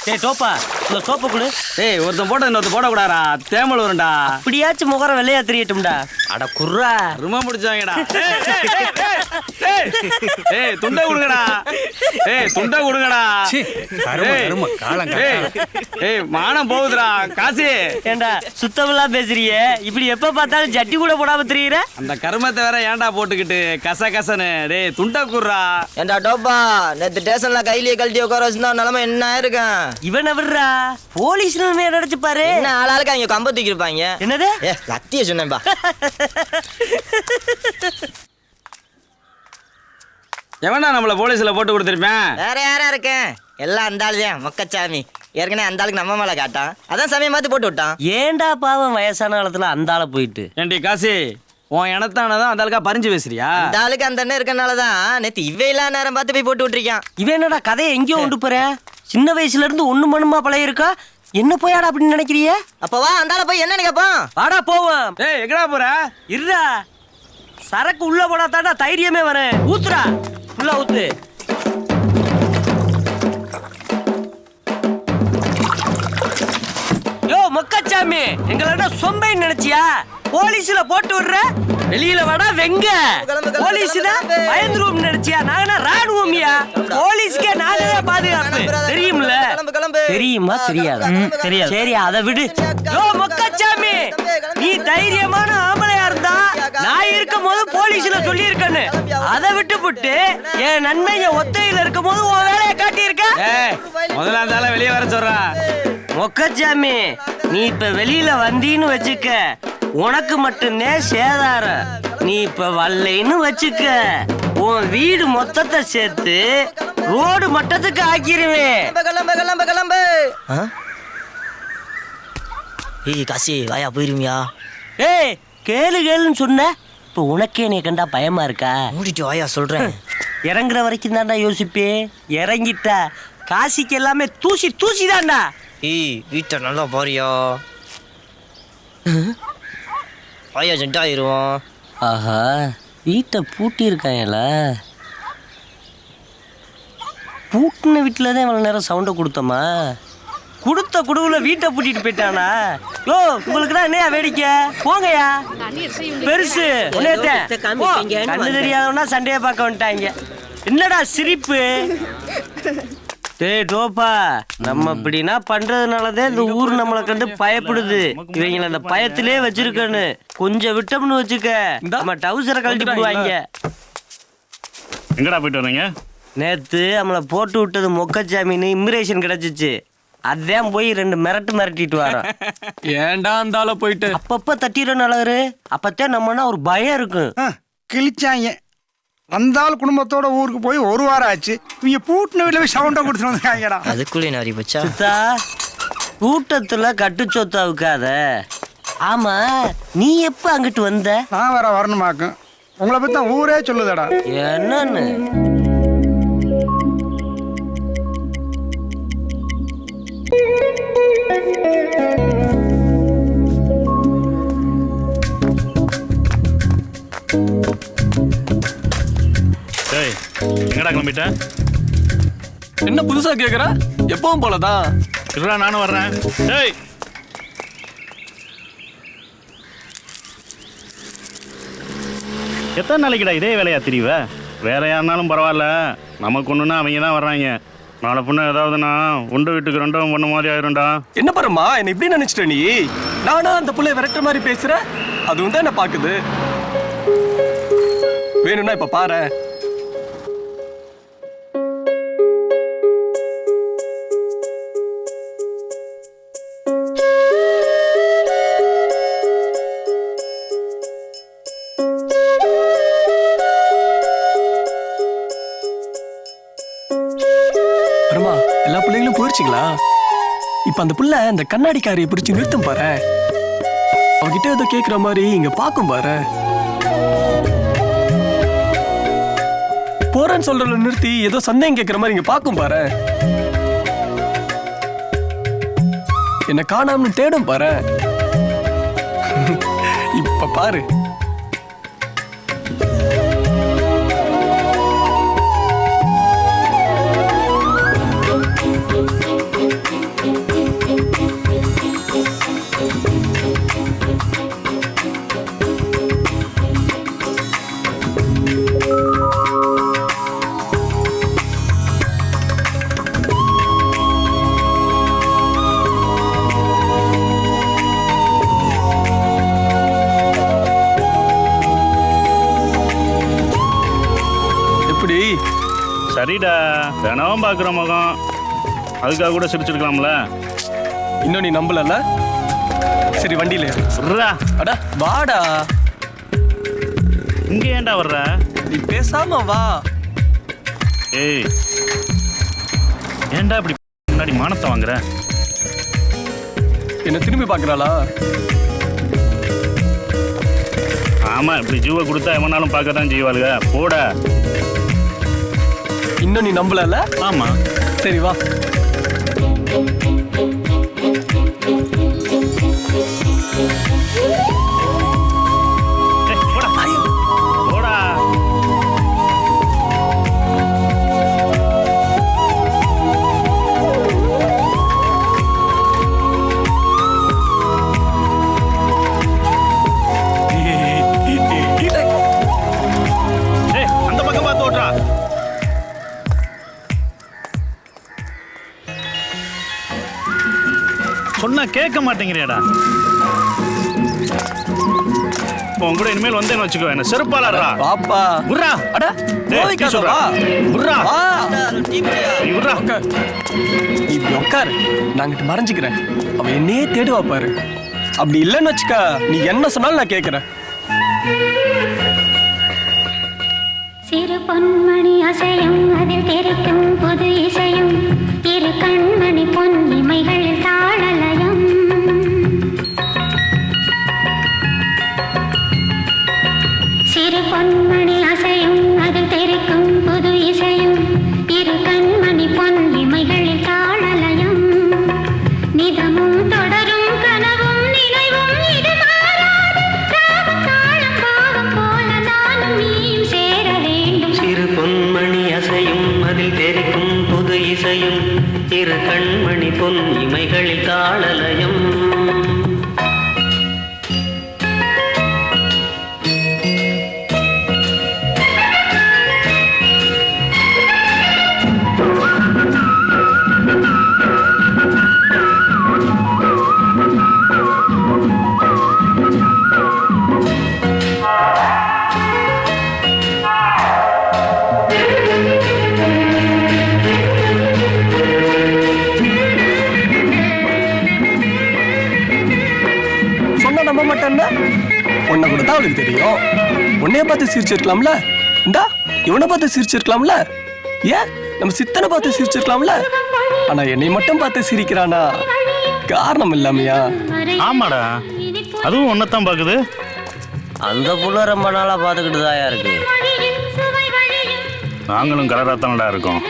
டேய் டோப்பா இந்த சோப்பு கொடு. டேய் ஒருத்தன் போட்ட இன்னொருத்தன் போடக்கூடாரா, தேமல் வரும்டா. அப்படியாச்சும் முகரம் வெள்ளையா தெரியட்டும்டா. அட குர்ரா ருமா முடிச்சாங்கடா. ஏய் துண்டை கொடுங்கடா, ஏய் துண்டை கொடுங்கடா. ஏய் மானம் போகுதுடா காசி. ஏண்டா சுத்தமெல்லாம் பேசுறியே, இப்படி எப்ப பார்த்தாலும் ஜட்டி கூட போடாம தெரியுற? அந்த கருமத்தை வேற ஏன்டா போட்டுக்கிட்டு கச கசன்னு. டேய் துண்டை குடுறா. ஏண்டா டோப்பா, நேத்து ஸ்டேஷன்ல கையிலேயே கழட்டி உட்கார வச்சிருந்தா நிலைமை என்ன ஆயிருக்கேன்? இவன் விடுறா, போலீஸ் நினைச்சு பாரு. என்ன ஆளாளுக்கு அவங்க கம்ப தூக்கி இருப்பாங்க. என்னது? லத்திய சொன்னேன்பா. எவனா நம்மள போலீஸ்ல போட்டு கொடுத்துருப்பேன்? வேற யாரா இருக்கேன்? எல்லாம் அந்த ஆளு தான், மொக்கச்சாமி. ஏற்கனவே அந்த ஆளுக்கு நம்ம மேல காட்டான், அதான் சமயம் பார்த்து போட்டு விட்டான். ஏண்டா பாவம் வயசான காலத்துல அந்த ஆளை போயிட்டு. ஏண்டி காசி, உன் இனத்தானதான் அந்த ஆளுக்கா பறிஞ்சு பேசுறியா? அந்த ஆளுக்கு அந்த அண்ணன் இருக்கனாலதான் நேத்து இவையில்லா நேரம் பார்த்து போய் போட்டு விட்டுருக்கான். இவன் என்னடா கதையை எங்கேயோ கொண்டு போற? சின்ன வயசுல இருந்து ஒண்ணு மண்ணுமா பழைய இருக்கா. என்ன போயாடா அப்படின்னு நினைக்கிறிய? அப்ப வா அந்த ஆளை போய் என்னன்னு கேப்பான். வாடா போவோம். ஏய் எங்கடா போற? இருடா, சரக்கு உள்ள போனா தாண்டா தைரியமே வரேன். ஊத்துடா, உள்ள ஊத்து. யோ மொக்கச்சாமி, எங்களோட சொம்பை நினைச்சியா? போலீஸ்ல போட்டு விடுற, வெளியில வாடா வெங்க. போலீஸ் தான் பயந்துருவோம் நினைச்சியா? நாங்க ராணுவமியா? போலீஸ்க்கே நாங்க பாதுகாப்பு, தெரியும்ல? தெரியுமா தெரியாதா? தெரியாது. சரி அதை விடு. யோ மொக்கச்சாமி, நீ தைரியமான ஆம்பளையா இருந்தா நான் இருக்கும் போது போலீஸ்ல சொல்லி இருக்கேன்னு, அதை விட்டு புட்டு என் நன்மைய ஒத்தையில இருக்கும் போது உன் வேலையை காட்டி இருக்க. முதல்ல அந்த ஆளை வெளியே வர சொல்றா. மொக்கச்சாமி, நீ இப்ப வெளியில வந்தீன்னு வச்சுக்க, உனக்கு மட்டும்தே சேதாரம். நீ இப்ப வல்லைன்னு வச்சுக்க, உன் வீடு மொத்தத்தை சேர்த்து ரோடு மட்டத்துக்கு ஆக்கிருவேன். ஏய் காசி, வாயா போயிருமியா? ஏய் கேளு கேளுன்னு சொன்ன, இப்ப உனக்கே நீ கண்டா பயமா இருக்கா? மூடிட்டு வாயா சொல்றேன். இறங்குற வரைக்கும் தாண்டா யோசிப்பே, இறங்கிட்டா காசிக்கு எல்லாமே தூசி தூசி தாண்டா. ஏய் வீட்டை நல்லா பாரியா, வாயா ஜெண்டாயிருவோம். ஆஹா, வீட்டை பூட்டி இருக்காங்கல்ல. பூட்டின வீட்டில் தான் இவ்வளோ நேரம் சவுண்டை கொடுத்தோமா? கொடுத்த குடுவுல வீட்டை பூட்டிட்டு போயிட்டானா? யோ உங்களுக்குதான் என்னையா வேடிக்கை? போங்கயா பெருசு. கண்ணு தெரியாதவனா சண்டையை பார்க்க வந்துட்டாங்க. என்னடா சிரிப்பு? டேய் டோப்பா, நம்ம இப்படின்னா பண்றதுனாலதான் இந்த ஊர் நம்மளை கண்டு பயப்படுது. இவங்களை அந்த பயத்திலே வச்சிருக்கன்னு, கொஞ்சம் விட்டோம்னு வச்சுக்க நம்ம டவுசரை கழட்டி போடுவாங்க. எங்கடா போயிட்டு வரீங்க? நேத்து நம்மளை போட்டு விட்டது மொக்கச்சாமின்னு இமிகிரேஷன் கிடைச்சிச்சு, அதான் போய் 2 மிரட்டிட்டு வரோம். ஏன்டா அந்த போயிட்டு அப்பப்ப தட்டிடுற நலரு, அப்பத்தான் நம்மனா ஒரு பயம் இருக்கும். கிழிச்சாங்க. வந்தால் குடும்பத்தோட ஊருக்கு போய் 1 வாரம் ஆச்சு. இவங்க பூட்டின வீட்டில் போய் சவுண்டை கொடுத்துட்டு வந்துருக்காங்கடா. அதுக்குள்ளே நாரி பச்சா. சித்தா, கூட்டத்துல கட்டுச்சொத்து அவுக்காத. ஆமா, நீ எப்ப அங்கிட்டு வந்த? நான் வேற வரணுமாக்கும். உங்களை பத்தி தான் ஊரே சொல்லுதடா. என்னன்னு? டேய் எங்கடா கிளம்பிட்ட? என்ன புதுசா கேக்குற? எப்பவும் போலதான். இருடா நானும் வர்றேன். டேய் எத்தனை நாளைக்குடா இதே வேலையா தெரியுவ? வேற யாருனாலும் பரவாயில்ல, நமக்கு ஒண்ணுன்னா அவங்க தான் வர்றாங்க. நாளை பொண்ணு ஏதாவதுன்னா உண்டு வீட்டுக்கு 2 பொண்ணு மாதிரி ஆயிரும்டா. என்ன பரமா என்ன இப்படி நினைச்சிட்ட நீ? நானா அந்த புள்ளைய விரட்டுற மாதிரி பேசுற? அதுவும் தான் என்ன பாக்குது. வேணும்னா இப்ப பாரு. எல்லா பிள்ளைங்களும் போயிடுச்சுங்களா? இப்ப அந்த புள்ள அந்த கண்ணாடிக்காரியை பிடிச்சு நிறுத்தும் பாரு. அவகிட்ட ஏதோ கேக்குற மாதிரி இங்க பாக்கும் பாரு. போறேன்னு சொல்றத நிறுத்தி ஏதோ சந்தேகம் கேக்குற மாதிரி இங்க பாக்கும் பாரு. என்ன காணாமனு தேடும் பாரு. இப்ப பாரு. சரிடா, தினமும் பார்க்குற முகம், அதுக்காக கூட சிரிச்சிருக்கலாம்ல. இன்னும் நீ நம்பலல்ல? சரி வண்டியில ஏறு. விட்றா. அடா வாடா. இங்க ஏன்டா வர்ற? நீ பேசாம வா. ஏய், ஏன்டா இப்படி முன்னாடி மானத்தை வாங்குற? என்ன திரும்பி பார்க்கறாளா? ஆமா, இப்படி ஜீவ கொடுத்தா எவனாலும் பார்க்க தான் செய்வாளுங்க. போட. இன்னும் நீ நம்பலல்ல? ஆமா. சரி வா. ஏய், போடா. போடா. ஏய், அந்த பக்கம் பார்த்து ஓட்டுறா. சொன்னா கேட்க மாட்டேங்கிறியாடா. உன் கூட இனிமேல் வந்தேன்னு வச்சுக்கோ, என்ன செருப்பாளா. பாப்பா. உர்ரா. அட கோவிக்காத வா. உர்ரா. வா. நீ உர்ரா. உட்கார். நீ இப்படி உட்காரு. நான் இங்கிட்டு மறைஞ்சுக்கிறேன். அவ என்னையே தேடுவா பாரு. அப்படி இல்லைன்னு வச்சுக்க, நீ என்ன சொன்னாலும் நான் கேட்கிறேன். சிறு பொன்மணி அசையும் அதில் தெரிக்கும் புது இசையும் இரு கண்மணி பொன்னிமைகளில் தாளலயம் சிறு பொன்மணி அசையும் அதில் தெரிக்கும் புது இசையும் இரு கண்மணி பொன்னிமைகளில் தாளலயம் நிதமும் தொடரும் கனவும் நினைவும் இது மாறாது ராகம் தாளம் பாவம் போல நானும் நீயும் சேர வேண்டும் சிறு பொன்மணி அசையும் அதில் தெரிக்கும் புது இசையும் இரு கண்மணி பொன் இமைகளில் தாளலயம் சொன்னா நம்ப மாட்டேன்னா உன்னை கூட தான் அவளுக்கு தெரியும். உன்னைய பார்த்து சிரிச்சிருக்கலாம்ல. இந்தா இவனை பார்த்து சிரிச்சிருக்கலாம்ல. ஏன் நம்ம சித்தனை பார்த்து சிரிச்சிருக்கலாம்ல. ஆனா என்னை மட்டும் பார்த்து சிரிக்கிறானா காரணம் இல்லாமையா? ஆமாடா, அதுவும் ஒன்னத்தான் பாக்குது. அந்த புள்ள ரொம்ப நாளா பாத்துக்கிட்டு தாயா இருக்கு. நாங்களும் கலராத்தானடா இருக்கோம்.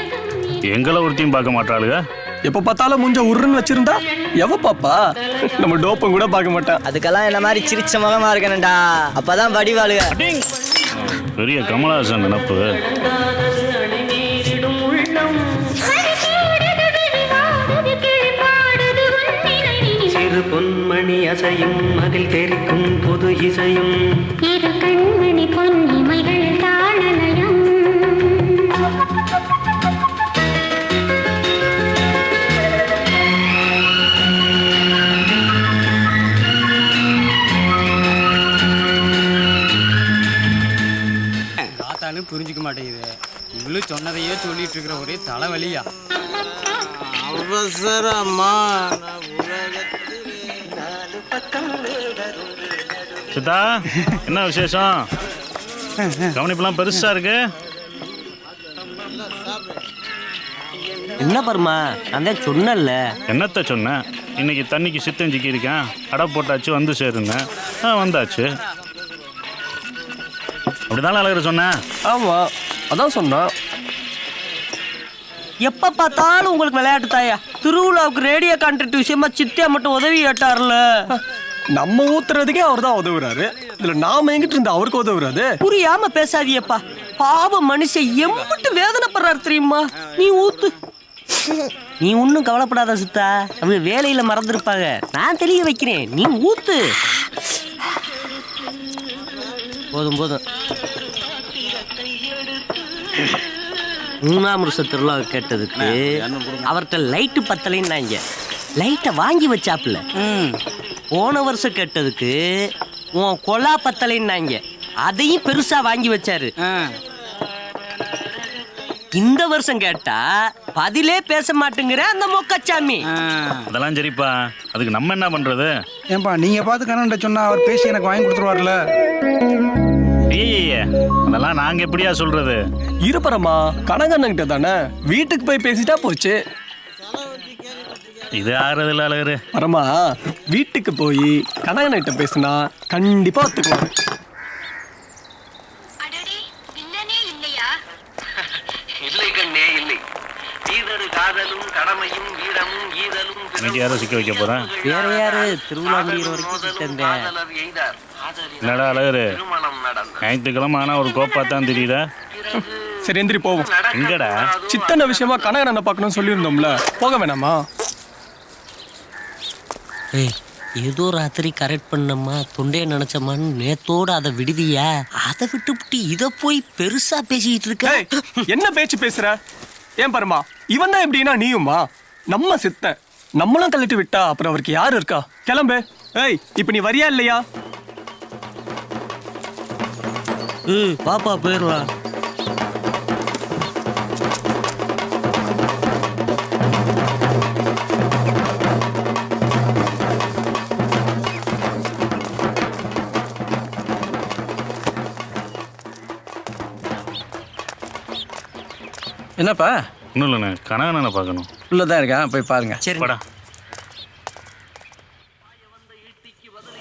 எங்களை ஒருத்தையும் பார்க்க மாட்டாளுங்க. எப்ப பார்த்தாலும் முஞ்ச உருன்னு வச்சிருந்தா எவ பாப்பா? நம்ம டோப்பம் கூட பார்க்க மாட்டான். அதுக்கெல்லாம் என்ன மாதிரி சிரிச்ச முகமா இருக்கணும்டா, அப்பதான் வடிவாளுக. பெரிய கமலஹாசன் நினப்பு. சிறு பொன்மணி அசையும் அதில் தெரிக்கும் புது இசையும் இரு கண்மணி பொன்னிமைகளில் தாளலயம் பார்த்தாலும் புரிஞ்சுக்க மாட்டேங்குது. இவ்வளவு சொன்னதையே சொல்லிட்டு இருக்கிற ஒரே தலைவலியா. அவசரமா சித்தா, என்ன விசேஷம்? கவனிப்பெல்லாம் பெருசா இருக்கு. என்ன பர்மா, நான் தான் சொன்னல. என்னத்த சொன்னேன்? இன்னைக்கு தண்ணிக்கு சித்தம் சிக்கி இருக்கேன். அடை போட்டாச்சு, வந்து சேருங்க. வந்தாச்சு. அப்படிதான் அழகிற சொன்னேன். ஆமா அதான் சொன்னான். எப்ப பார்த்தாலும் உங்களுக்கு விளையாட்டு தாயா. திருவிழாவுக்கு ரேடியோ கான்ட்ராக்ட் விஷயமா சித்தியா மட்டும் உதவி கேட்டார்ல. நம்ம ஊத்துறதுக்கே அவர் தான் உதவுறாரு. இதுல நாம எங்கிட்டு இருந்து அவருக்கு உதவுறாரு? புரியாம பேசாதியப்பா. பாவ மனுஷன் எம்பிட்டு வேதனைப்படுறாரு தெரியுமா? நீ ஊத்து. நீ ஒன்னும் கவலைப்படாத சித்தா, அவங்க வேலையில மறந்துருப்பாங்க. நான் தெரிய வைக்கிறேன், நீ ஊத்து. போதும் போதும். மூணாம் வருஷ திருவிழா கேட்டதுக்கு அவர்கிட்ட லைட்டு பத்தலைன்னாங்க. லைட்டை வாங்கி வச்சாப்புல. போன வருஷம் கேட்டதுக்கு உன் கொலா பத்தலைன்னாங்க. அதையும் பெருசா வாங்கி வச்சாரு. இந்த வருஷம் கேட்டா பதிலே பேச மாட்டேங்கிற அந்த மொக்கச்சாமி. அதெல்லாம் சரிப்பா, அதுக்கு நம்ம என்ன பண்றது? ஏன்பா நீங்க பார்த்து கண்ணன்ட்ட சொன்னா அவர் பேசி எனக்கு வாங்கி கொடுத்துருவார்ல. ஐயே, அதெல்லாம் நாங்க எப்படியா சொல்றது? இருப்பறமா கனகண்ணங்கிட்ட தானே, வீட்டுக்கு போய் பேசிட்டா போச்சு. இது ஆறுதல் அழகு. பரமா வீட்டுக்கு போய் கனகண்ணகிட்ட பேசினா கண்டிப்பா ஒத்துக்கலாம். இல்லை கண்ணே இல்லை. ஈதரு காதலும் கடமையும் வீரமும் ஈதலும் இன்னைக்கு யாரும் சிக்க வைக்க போறேன்? வேற யாரு திருவிழா முடிகிற வரைக்கும் சித்தந்தேன். என்னடா அழகு, ஞாயிற்றுக்கிழமை ஆனா ஒரு கோப்பா தான் தெரியுதா? சரி எந்திரி போவோம். எங்கடா? சித்தன விஷயமா கனகண்ணனை பார்க்கணும்னு சொல்லியிருந்தோம்ல, போக வேணாமா? ஏய், ஏதோ ராத்திரி கரெக்ட் பண்ணம்மா தொண்டையை நினைச்சம்மான்னு நேத்தோட அதை விடுவியா? அதை விட்டுவிட்டு இதை போய் பெருசா பேசிட்டு இருக்க. ஏய், என்ன பேச்சு பேசுற? ஏன் பரமா, இவன் தான் எப்படின்னா நீயுமா? நம்ம சித்தன் நம்மளும் கழட்டி விட்டா அப்புறம் அவருக்கு யாரு இருக்கா? கிளம்பு. ஏய், இப்ப நீ வரியா இல்லையா? பாப்பா போயிடலாம். என்னப்பா? ஒன்றும் இல்லைண்ணே, கனகண்ணனை பார்க்கணும். உள்ளதான் இருக்கான், போய் பாருங்க. சரி படா.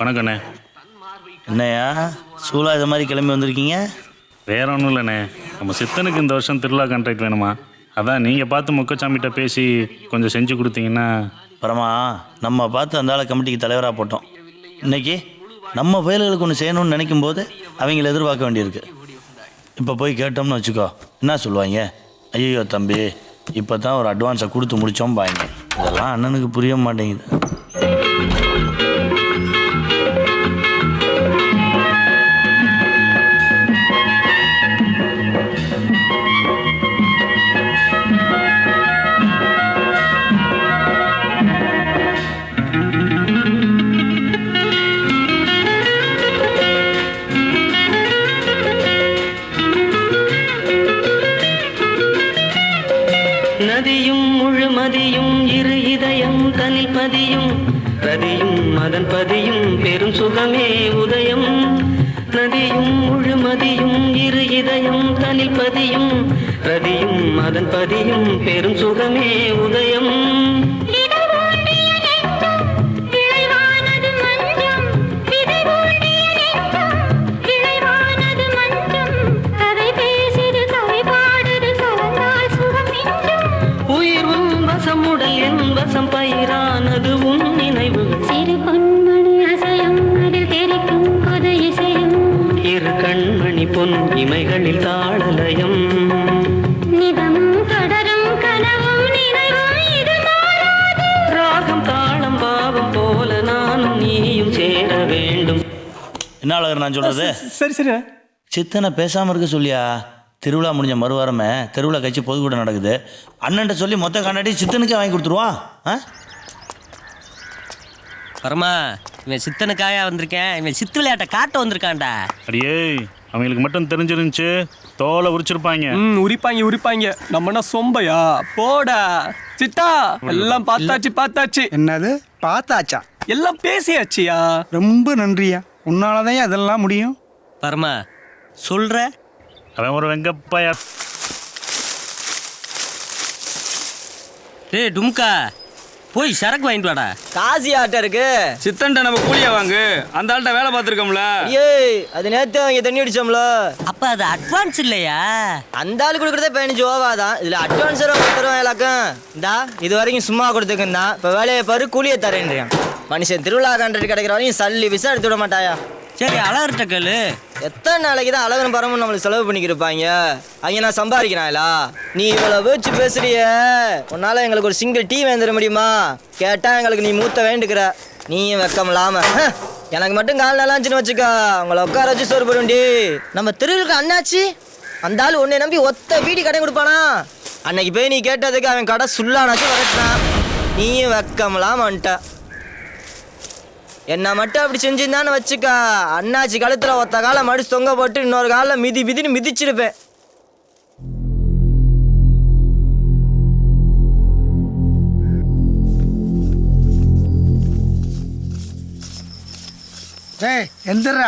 வணக்கண்ணே. என்னையா சூலா இது மாதிரி கிளம்பி வந்திருக்கீங்க? வேற ஒன்றும் இல்லைண்ணே, நம்ம சித்தனுக்கு இந்த வருஷம் திருவிழா கான்ட்ராக்ட் வேணுமா? அதான் நீங்கள் பார்த்து மொக்கச்சாமிகிட்ட பேசி கொஞ்சம் செஞ்சு கொடுத்தீங்கன்னா. பரமா நம்ம பார்த்து அந்த ஆளை கமிட்டிக்கு தலைவராக போட்டோம். இன்னைக்கு நம்ம பயல்களுக்கு ஒன்று செய்யணும்னு நினைக்கும் போது அவங்கள எதிர்பார்க்க வேண்டியிருக்கு. இப்போ போய் கேட்டோம்னு வச்சுக்கோ, என்ன சொல்லுவாங்க? ஐயோ தம்பி, இப்போ தான் ஒரு அட்வான்ஸை கொடுத்து முடித்தோம் பாருங்க. இதெல்லாம் அண்ணனுக்கு புரிய மாட்டேங்குது. நதியும் முழுமதியும் இரு இதயம் தனில் பதியும் ரதியும் மதன் பதியும் பெரும் சுகமே உதயம். நதியும் முழுமதியும் இரு இதயம் தனில் பதியும் ரதியும் மதன் பதியும் பெரும் சுகமே உதயம். பயிரானது உன் நினைவுகள் சிறு பொன்மணி அசையும் அதில் தெரிக்கும் புது இசையும் இரு கண்மணி பொன் இமைகளில் தாளலயம் நிதமும் தொடரும் கனவும் நினைவும் இது மாறாது. ராகம் தாளம் பாவம் போல நானும் நீயும் சேர வேண்டும். என்ன அழகர் நான் சொல்கிறது? சரி சரி. சித்தனை பேசாமல் இருக்க சொல்லியா? திருவிழா முடிஞ்ச மறுவாரமே திருவிழா கட்சி பொதுக்கூட்டம் நடக்குது. அண்ணன்ட்ட சொல்லி மொத்த காண்டாடி சித்தனுக்கே வாங்கி கொடுத்துருவான். பரமா, இவன் சித்தனுக்காயா வந்திருக்கேன், இவன் சித்து விளையாட்டை காட்ட வந்திருக்கான்டா. அடியே, அவங்களுக்கு மட்டும் தெரிஞ்சிருந்துச்சு தோலை உரிச்சிருப்பாங்க. உரிப்பாங்க உரிப்பாங்க. நம்ம என்ன சொம்பையா? போடா சித்தா, எல்லாம் பார்த்தாச்சு. என்னது பார்த்தாச்சா? எல்லாம் பேசியாச்சியா. ரொம்ப நன்றியா, உன்னாலதான் அதெல்லாம் முடியும். பரமா சொல்ற, அவன் ஒரு வெங்கப்பாயா. டேய் டும்கா, போய் சரக்கு வாங்கிட்டு வாடா. காசி ஆட்ட இருக்கு. சித்தன்ட்ட நம்ம கூலியா வாங்கு, அந்த ஆள்கிட்ட வேலை பார்த்துருக்கோம்ல. ஏய், அது நேத்து அவங்க தண்ணி அடிச்சோம்ல. அப்ப அது அட்வான்ஸ் இல்லையா? அந்த ஆள் கொடுக்குறதே 15 ஓவாதான். இதுல அட்வான்ஸ் தருவோம் எல்லாக்கும். இந்தா இது வரைக்கும் சும்மா கொடுத்துக்குன்னா இப்ப வேலையை பாரு, கூலியை தரேன்றியான். மனுஷன் திருவிழா கான்ட்ராக்ட் கிடைக்கிற வரையும் சல்லி விசா எடுத்து விட மாட்டாயா? சரி அழகர்கிட்ட கேளு. எத்தனை நாளைக்கு தான் அழகன் பரமும் நம்மளுக்கு செலவு பண்ணிக்கிருப்பாங்க? அவங்க நான் சம்பாதிக்கிறாங்களா? நீ இவ்வளவு பேச்சு பேசுறிய, உன்னால எங்களுக்கு ஒரு சிங்கிள் டீ வேந்துட முடியுமா? கேட்டா எங்களுக்கு நீ மூத்த வேண்டுக்கிற. நீயும் வெக்கம் இல்லாம எனக்கு மட்டும் கால் நல்லாச்சுன்னு வச்சுக்கா, உங்களை உட்கார வச்சு சோறு போடுண்டி. நம்ம திருவிழுக்கு அண்ணாச்சி அந்த ஆள் உன்னை நம்பி ஒத்த வீடி கடை கொடுப்பானா? அன்னைக்கு போய் நீ கேட்டதுக்கு அவன் கடை சுல்லானாச்சு வரட்டான். நீயும் வெக்கம் இல்லாம வந்துட்ட. என்ன மட்டும் அப்படி செஞ்சிருந்தான்னு வச்சுக்கா, அண்ணாச்சி கழுத்துல ஒத்த காலை மடிச்சு தொங்க போட்டு இன்னொரு காலில் மிதின்னு மிதிச்சிருப்பேன். ஏய் எந்திரா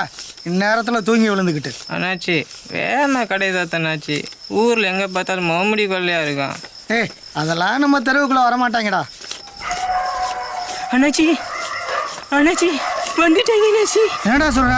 இந்நேரத்தில் தூங்கி விழுந்துக்கிட்டு. அண்ணாச்சி வேணா கிடையாது அண்ணாச்சி. ஊரில் எங்கே பார்த்தாலும் மோமடி கொள்ளையா இருக்கான். ஏய் அதெல்லாம் நம்ம தெருவுக்குள்ளே வரமாட்டாங்கடா. அண்ணாச்சி அண்ணாச்சி வந்துட்டாங்க அண்ணாச்சி. என்னடா சொல்ற?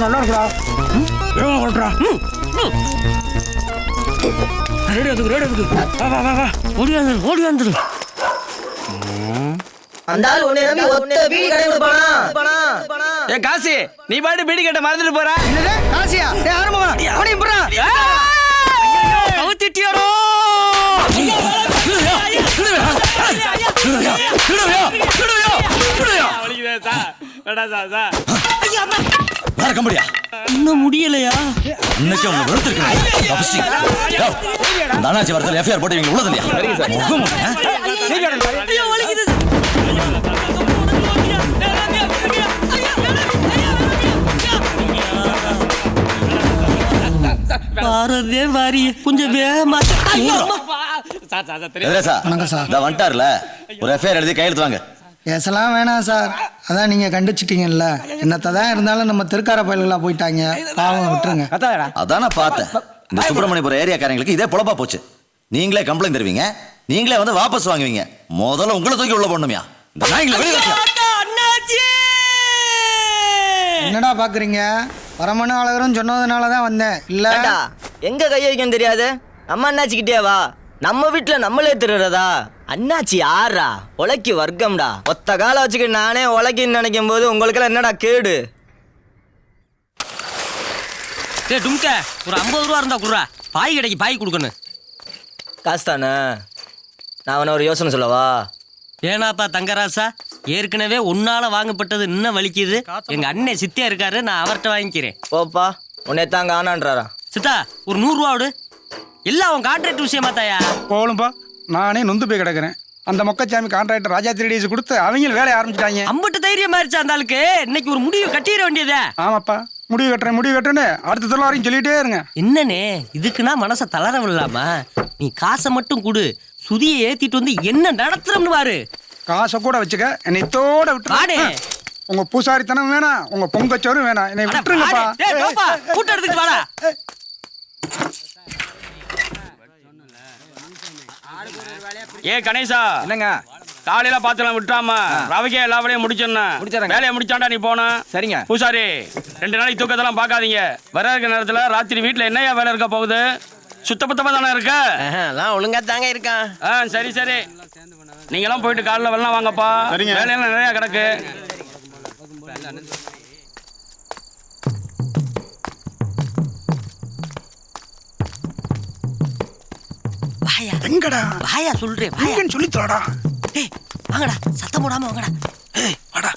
நல்லா இருக்குடா. ஓடி வந்துரு. அந்த ஆள் உன்னை நம்பி ஒத்த பீடி கடை கொடுப்பானா? ஏ காசி, நீ பாட்டு பீடி கட்ட மறந்துட்டு போற. என்னது? காசியா? டேய் ஆரம்பமா. அவனையும் புறா. கவுத்திட்டியாரோ. இன்னும் முடியலையா? இன்னைக்கு அவங்க வெறுத்திருக்கேன். அண்ணாச்சி வரத்துல எஃப்ஐஆர் போட்டு இவங்க உள்ளது பாரதே வாரி கொஞ்சம் வேகமா. வணக்கம் சார். வந்துட்டார்ல, ஒரு எஃப்ஐஆர் எழுதி கையெழுத்து வாங்க. பேசலாம் வேணாம் சார். அதான் நீங்கள் கண்டிச்சிட்டீங்கல்ல. என்னத்தை தான் இருந்தாலும் நம்ம திருக்கார பயல்களாக போயிட்டாங்க. பாவம் விட்டுருங்க. அதான் நான் பார்த்தேன். இந்த சுப்பிரமணியபுரம் ஏரியாக்காரங்களுக்கு இதே பொழப்பா போச்சு. நீங்களே கம்ப்ளைண்ட் தருவீங்க, நீங்களே வந்து வாபஸ் வாங்குவீங்க. முதல்ல உங்களை தூக்கி உள்ள போடணுமியா? என்னடா பாக்குறீங்க? வரமனு அழகரும் சொன்னதுனால தான் வந்தேன். இல்ல எங்க கைய வைக்கணும் தெரியாது. நம்ம அண்ணாச்சிக்கிட்டே வா. நம்ம வீட்டுல நம்மளே திருறதா? அண்ணாச்சி ஆறா உழைக்கு வர்க்கம்டா. ஒத்த கால வச்சுக்க நானே உழைக்கின்னு நினைக்கும் போது உங்களுக்கெல்லாம் என்னடா கேடு? டேய் டும்க, ஒரு 50 ரூபா இருந்தா குடுறா. பாய் கடைக்கு பாய் கொடுக்கணும். காசு தானே. நான் அவனை ஒரு யோசனை சொல்லவா? ஏனாப்பா தங்கராசா, ஏற்கனவே உன்னால வாங்கப்பட்டது இன்னும் வலிக்குது. எங்க அண்ணன் சித்தியா இருக்காரு, நான் அவர்கிட்ட வாங்கிக்கிறேன். போப்பா, உன்னை தாங்க ஆனான்றாரா? சித்தா ஒரு 100 ரூபா விடு. எல்லாம் உன் கான்ட்ராக்ட் விஷயமா தாயா? போலும்பா, நானே நொந்து போய் கிடக்குறேன். அந்த மொக்கச்சாமி கான்ட்ராக்டர் ராஜா 3 கொடுத்து அவங்க வேலையை ஆரம்பிச்சிட்டாங்க. அம்பட்டு தைரியம் ஆயிடுச்சு அந்த ஆளுக்கு. இன்னைக்கு ஒரு முடிவு கட்டிட வேண்டியதே. ஆமாப்பா, முடிவு கட்டுறேன்னு அடுத்த தொழில் வரைக்கும் சொல்லிட்டே இருங்க. என்னன்னே இதுக்குன்னா மனசை தளர விடலாமா? நீ காசை மட்டும் கொடு, சுதியை ஏத்திட்டு வந்து என்ன நடத்துறோம்னு பாரு. காசை கூட வச்சுக்க, என்னை இதோட விட்டு. உங்க பூசாரித்தனம் வேணாம், உங்க பொங்கச்சோறும் வேணாம், என்னை விட்டுருங்கப்பா. கூட்ட எடுத்துட்டு வாடா. ஏ கணேசா, என்னங்க காலையில பாத்துலாம் விட்டுறாம ரவிக்கே எல்லா வேலையும் முடிச்சிடறேன். வேலையை முடிச்சாண்டா நீ போன. சரிங்க. பூசாரி 2 நாளைக்கு தூக்கத்தெல்லாம் பார்க்காதீங்க. வர இருக்க நேரத்துல ராத்திரி வீட்டுல என்னையா வேலை இருக்க போகுது? சுத்தபத்தமா தானே இருக்க? ஒழுங்கா தாங்க இருக்கான். சரி சரி, நீங்களாம் போயிட்டு காலைல வெள்ளம் வாங்கப்பா. வேலையெல்லாம் நிறைய கிடக்கு. வாயா எங்கடா? வாயா சொல்றேன். வாயான்னு சொல்லி தரடா. டேய் வாங்கடா, சத்தம் போடாம வாங்கடா. வாடா.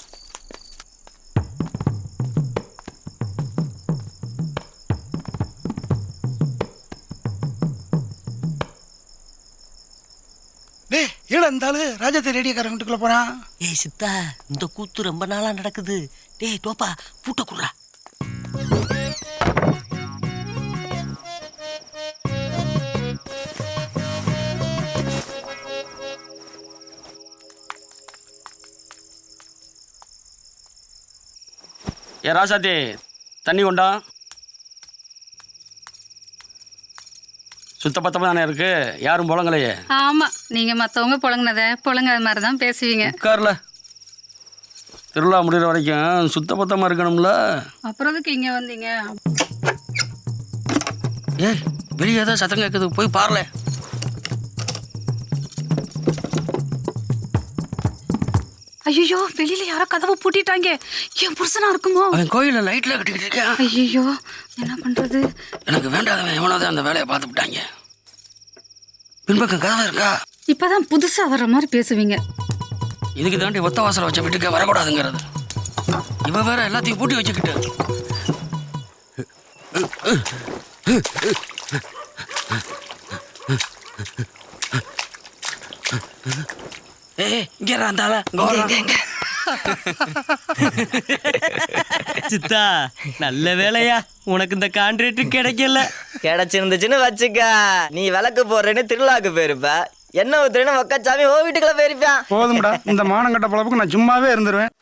டேய் ஏடா இருந்தாலும் ராஜாத்தி ரேடியோக்காரன் வீட்டுக்குள்ள போறான். ஏய் சித்தா, இந்த கூத்து ரொம்ப நாளா நடக்குது. டேய் டோப்பா பூட்ட குடுறா. ஏ ராசாத்தி, தண்ணி கொண்டா. சுத்தபத்தமா தானே இருக்கு, யாரும் புலங்கலையே. ஆமா, நீங்க மத்தவங்க புலங்காத மாதிரி தான் பேசுவீங்க. உட்கார்ல, திருவிழா முடிகிற வரைக்கும் சுத்தபத்தமா இருக்கணும்ல. அப்புறம் எதுக்கு இங்க வந்தீங்க? ஏய் வெளியே ஏதோ சத்தம் கேட்குது, போய் பாருல. ஐயோ, வெளியில யாரோ கதவை பூட்டிட்டாங்க. என் புருஷனா இருக்குமோ? அவன் கோயில லைட்ல கட்டிக்கிட்டு இருக்கேன். ஐயோ, என்ன பண்றது? எனக்கு வேண்டாதவன் எவனாவது அந்த வேலையை பார்த்து விட்டாங்க. பின்பக்கம் கதவை இருக்கா? இப்பதான் புதுசா வர்ற மாதிரி பேசுவீங்க. இதுக்கு தாண்டி ஒத்த வாசலை வச்ச வீட்டுக்கு வரக்கூடாதுங்கிறது. இவ வேற எல்லாத்தையும் பூட்டி வச்சுக்கிட்டு. ஏய் இங்க எங்க இருந்தாலும் சித்தா நல்ல வேலையா உனக்கு இந்த கான்ட்ராக்ட் கிடைக்கல. கிடைச்சிருந்துச்சுன்னு வச்சுக்க, நீ விளக்கு போடுறேன்னு திருவிழாக்கு போயிருப்ப, என்ன ஊத்துறேன்னு ஒக்கச்சாமி ஓ வீட்டுக்குள்ள போயிருப்பான். போதும்டா, இந்த மானங்கட்ட பொழப்புக்கு நான் சும்மாவே இருந்துருவேன்.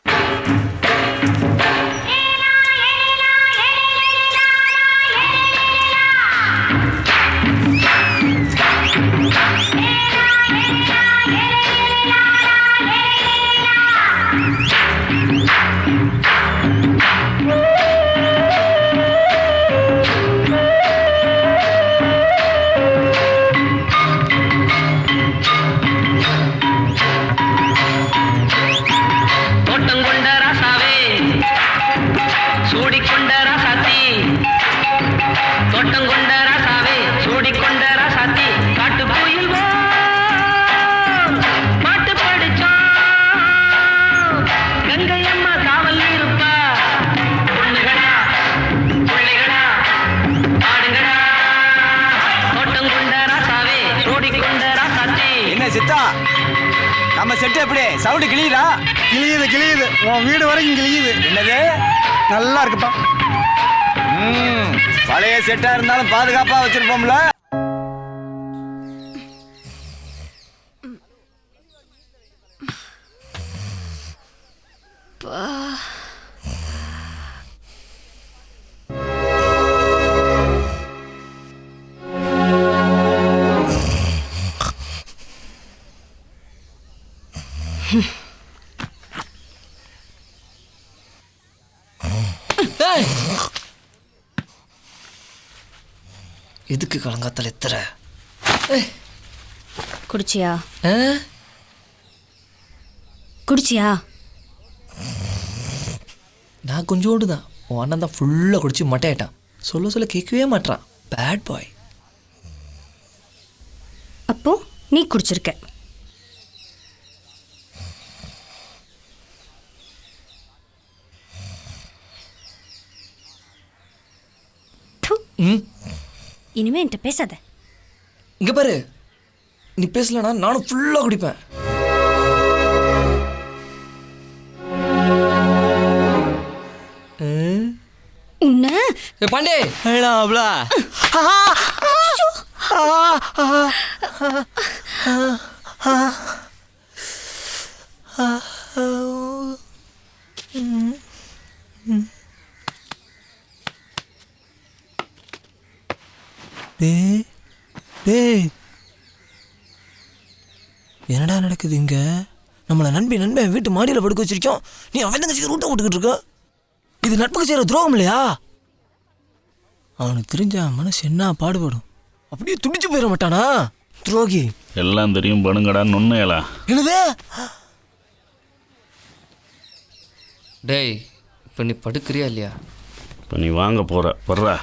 சித்தா நம்ம செட்டு எப்படி சவுண்டு கிளியுதா? கிளியுது, உன் வீடு வரைக்கும் கிளியுது. என்னது? நல்லா இருக்குப்பா. பழைய செட்டா இருந்தாலும் பாதுகாப்பா வச்சிருப்போம்ல. எதுக்கு கலங்காத்தல எத்தர குடிச்சியா? குடிச்சியா? நான் கொஞ்சோண்டு தான், உன் அண்ணன் தான் ஃபுல்லாக குடிச்சு மட்டையாயிட்டான். சொல்ல கேட்கவே மாட்டான். Bad boy. அப்போ நீ குடிச்சிருக்க. இனிமே என்கிட்ட பேசாத. இங்க பாரு, நீ பேசலனா நானும் ஃபுல்லா குடிப்பேன். உன்ன பாண்டே என்னடா நடக்குது இங்க? நம்மளை நண்பன் வீட்டு மாடியில் படுக்க வச்சிருக்கோம், நீ அவன் தங்கச்சி ரூட்டை விட்டுக்கிட்டு இருக்க. இது நட்புக்கு செய்யற துரோகம் இல்லையா? அவனுக்கு தெரிஞ்ச மனசு என்ன பாடுபடும். அப்படியே துடிச்சு போயிட மாட்டானா துரோகி? எல்லாம் தெரியும் படுங்கடா நொன்னையலா. என்னது? டேய், இப்போ நீ படுக்கிறியா இல்லையா? இப்போ நீ வாங்க போற வர்றா.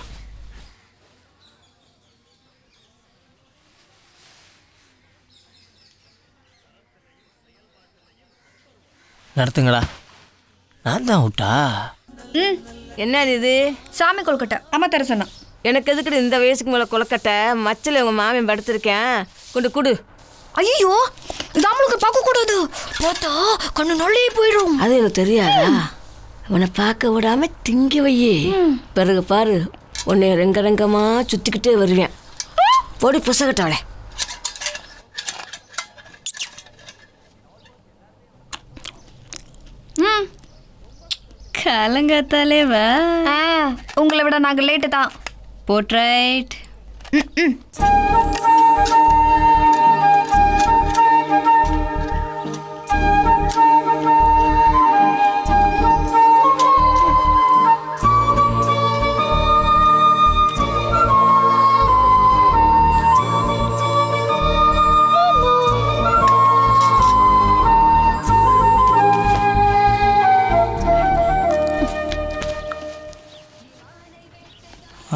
நடத்துங்களா, நான் தான் விட்டா. என்னது இது? சாமி கொழுக்கட்டை அம்மா தர சொன்னா. எனக்கு எதுக்குடு இந்த வயசுக்கு மேலே கொலக்கட்டை? மச்சில் உங்கள் மாமன் படுத்திருக்கேன், கொண்டு குடு. ஐயோ, இது நம்மளுக்கு பார்க்க கூடாது, பார்த்தா கண்ணு நொல்லே போயிடும். அது எனக்கு தெரியாதா? உன்னை பார்க்க விடாம திங்கி வையே, பிறகு பாரு உன்னை ரெங்கமா சுத்திக்கிட்டே வருவேன். போடி புசகட்டாளே. கலங்காத்தாலே வா. உங்களை விட நாங்க லேட்டு தான். போட்ரைட்.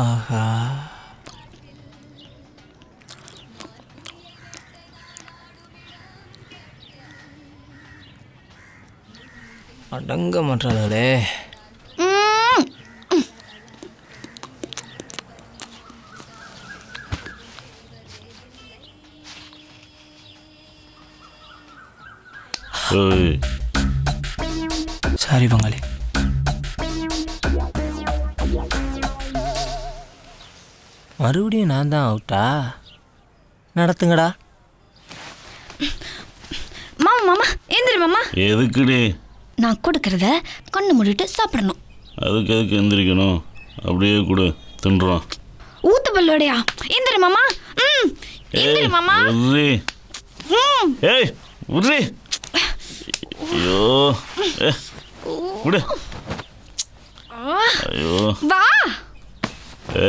ஆஹா, அடங்க மாட்டாளே. ஓய் சாரி பங்காளி. மறுபடியும் நான் தான் அவுட்டா? நடத்துங்கடா. மாமா மாமா எந்திரி மாமா. எதுக்குடி? நான் கொடுக்கறத கண்ணு மூடிட்டு சாப்பிடணும். அதுக்கு எதுக்கு எந்திரிக்கணும்? அப்படியே கொடு, தின்றோம். ஊத்து பல்லோடையா? எந்திரி மாமா. எந்திரி மாமா. உர்ரி. ஏய் உர்ரி. ஐயோ விடு. ஐயோ வா.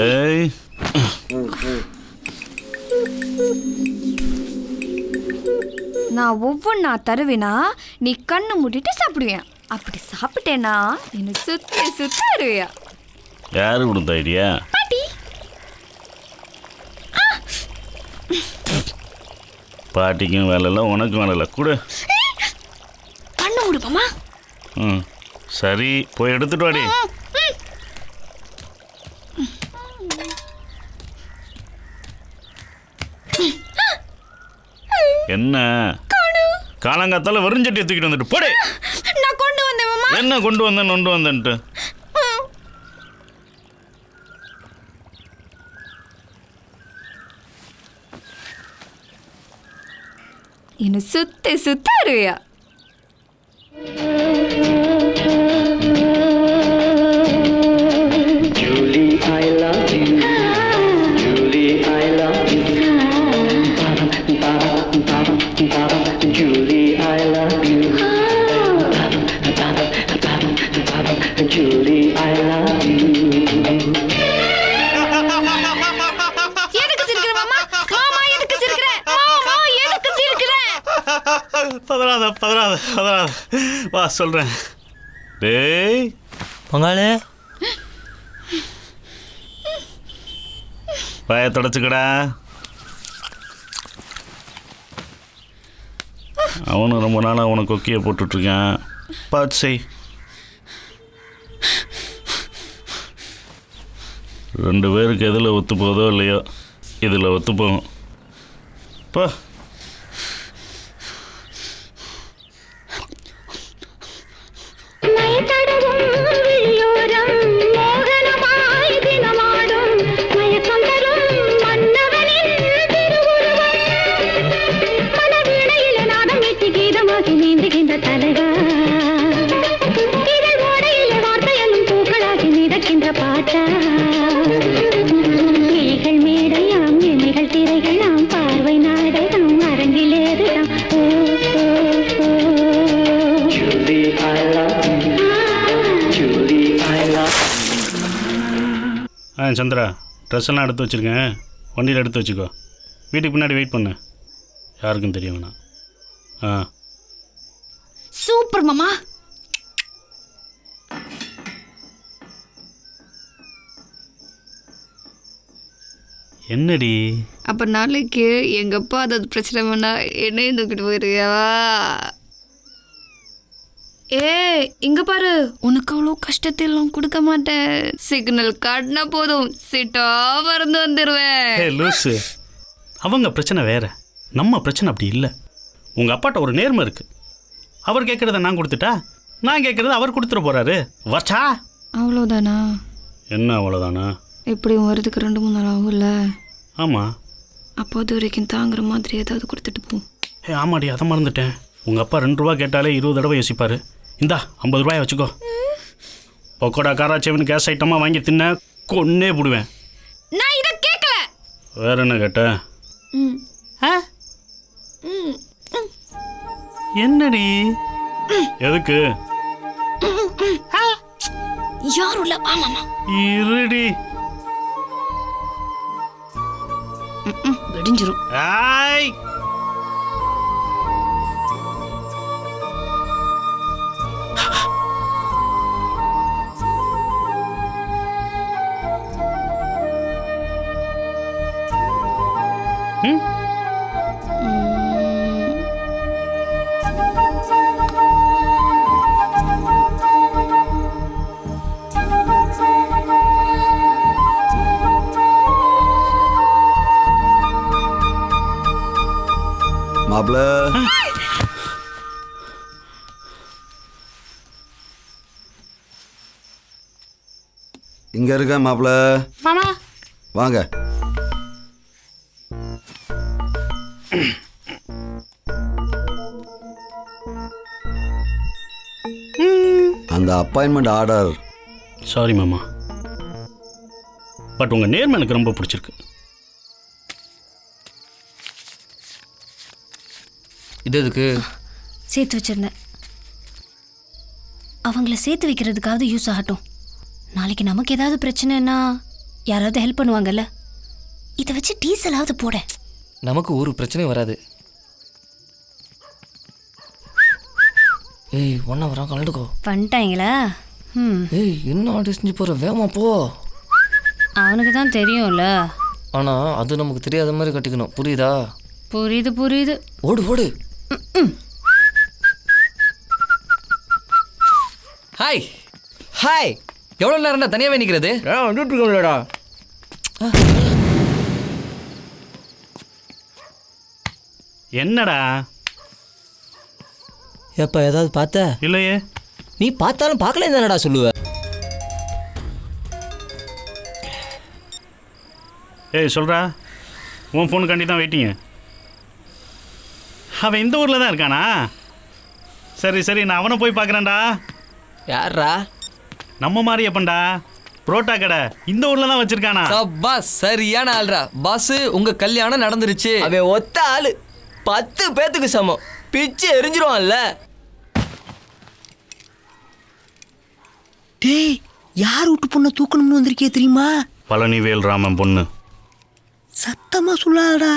ஏய் நான் ஒவ்வொன்றா தருவேனா நீ கண்ணு மூடிட்டு சாப்பிடுவேன். அப்படி சாப்பிட்டேன்னா என்ன சுத்தி சுத்தி வருவியா? யாரு கொடுத்த ஐடியா? பாட்டி. பாட்டிக்கும் வேலை இல்லை, உனக்கும் வேலை இல்லை. கொடு. கண்ணு மூடுப்பாமா. ம் சரி, போய் எடுத்துட்டு வாடி. என்ன காலங்காத்தால வெறுஞ்சட்டியை தூக்கிட்டு வந்துட்டு போடே. நான் கொண்டு வந்தேன் மாமா. என்ன கொண்டு வந்தேன்ட்டு? என்ன சுத்தி சுத்தி வருவியா? Julie, I love you. Julie, I love you. Julie, I love you. Julie, I love you. எதுக்கு சிரிக்கிற மாமா? மாமா எதுக்கு சிரிக்கிற? மாமா எதுக்கு சிரிக்கிற? பதறாத வா சொல்றேன். டேய் பங்காளி, வாயை தொடச்சுக்கடா. அவனும் ரொம்ப நாளாக அவனை கொக்கியை போட்டுட்ருக்கான். பார்த்து செய். 2 பேருக்கு எதில் ஒத்து போதோ இல்லையோ, இதில் ஒத்து போகும். போ. சந்திரா, ட்ரெஸ் எல்லாம் எடுத்து வச்சுருக்கேன், வண்டியில் எடுத்து வச்சுக்கோ. வீட்டுக்கு பின்னாடி வெயிட் பண்ணு, யாருக்கும் தெரிய வேணாம். சூப்பர் மாமா. என்னடி? அப்ப நாளைக்கு எங்க அப்பா அதாவது பிரச்சனை பண்ணா என்னையும் தூக்கிட்டு போயிருவியா? இங்க பாரு, உனக்கு அவ்வளோ கஷ்டத்தையும் கொடுக்க மாட்டேன். சிக்னல் காட்டினா போதும், சிட்டா பறந்து வந்துடுவேன். லூசு, அவங்க பிரச்சனை வேற, நம்ம பிரச்சனை அப்படி இல்லை. உங்கள் அப்பாட்ட ஒரு நேர்மை இருக்கு. அவர் கேட்குறத நான் கொடுத்துட்டா, நான் கேட்குறத அவர் கொடுத்துட போறாரு. வச்சா அவ்வளோதானா? என்ன அவ்வளோதானா? எப்படியும் வரதுக்கு 2-3 நாள் ஆகும்ல. ஆமாம். அப்போ அது வரைக்கும் தாங்குற மாதிரி ஏதாவது கொடுத்துட்டு போ. ஆமாடி, அதை மறந்துட்டேன். உங்கள் அப்பா 2 ரூபா கேட்டாலே 20 தடவை யோசிப்பார். இந்தா 50 ரூபாயை வச்சுக்கோ. பக்கோடா காராச்சேவன் கேஸ் ஐட்டமாக வாங்கி தின்ன கொன்னே போடுவேன். நான் இதை கேட்கல. வேற என்ன கேட்ட? என்னடி? எதுக்கு? யாரும் இல்ல. ஆமாமா இருடி. வெடிஞ்சிரும். ஆய் மாப்ள, இங்க இருக்க மாப்பிள்ள. மாமா வாங்க. அந்த அப்பாயின்மெண்ட் ஆர்டர். சாரி மாமா, பட் உங்கள் நேர்மை எனக்கு ரொம்ப பிடிச்சிருக்கு. இது எதுக்கு? சேர்த்து வச்சிருந்தேன். அவங்கள சேர்த்து வைக்கிறதுக்காவது யூஸ் ஆகட்டும். நாளைக்கு நமக்கு ஏதாவது பிரச்சனைன்னா யாராவது ஹெல்ப் பண்ணுவாங்கல்ல. இதை வச்சு டீசலாவது போட. நமக்கு ஒரு பிரச்சனையும் வராது. ஏய் ஒன்றா வரான், கலந்துக்கோ. பண்ணிட்டாங்களா? ஏய் என்ன ஆர்டர் செஞ்சு போகிற, வேமா போ. அவனுக்கு தான் தெரியும்ல. ஆனால் அது நமக்கு தெரியாத மாதிரி கட்டிக்கணும், புரியுதா? புரியுது புரியுது. ஓடு ஓடு. Hi hi. எவ்வளோ நேரம்டா தனியாகவே நிற்கிறது? வந்துட்டு இருக்கோம்லடா. என்னடா? எப்போ ஏதாவது பார்த்த? இல்லையே. நீ பார்த்தாலும் பார்க்கல என்னடா சொல்லுவ? ஏய் சொல்கிறா, உன் ஃபோனுக்காண்டி தான் வெயிட்டிங்க. அவன் இந்த ஊரில் தான் இருக்கானா? சரி சரி, நான் அவனை போய் பார்க்குறேன்டா. யாரா? நம்ம மாதிரி எப்பண்டா, புரோட்டா கடை இந்த ஊரில் தான் வச்சுருக்கானா? பாஸ் சரியான ஆள்ரா. பாஸ் உங்கள் கல்யாணம் நடந்துருச்சு. அவன் ஒத்த ஆளு 10 பேத்துக்கு சமம். பிச்சு எரிஞ்சிருவான்ல. டேய், யார் வீட்டு பொண்ணை தூக்கணும்னு வந்திருக்கே தெரியுமா? பழனிவேல் ராமன் பொண்ணு. சத்தமா சொல்லாதடா.